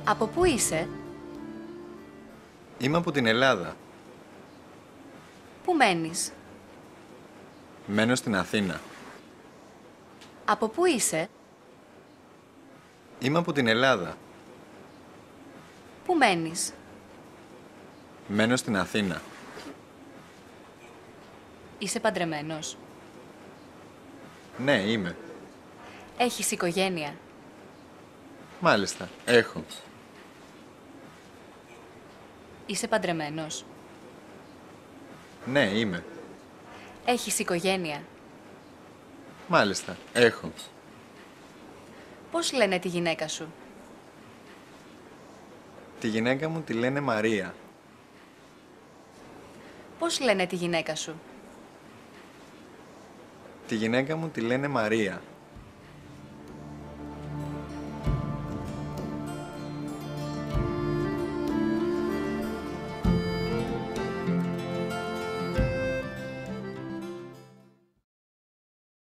Από πού είσαι? Είμαι από την Ελλάδα. Πού μένεις? Μένω στην Αθήνα. Από πού είσαι? Είμαι από την Ελλάδα. Πού μένεις? Μένω στην Αθήνα. Είσαι παντρεμένος? Ναι, είμαι. Έχεις οικογένεια? Μάλιστα, έχω. Είσαι παντρεμένος? Ναι, είμαι. Έχεις οικογένεια? Μάλιστα, έχω. Πώς λένε τη γυναίκα σου? Τη γυναίκα μου τη λένε Μαρία. Πώς λένε τη γυναίκα σου? Τη γυναίκα μου τη λένε Μαρία.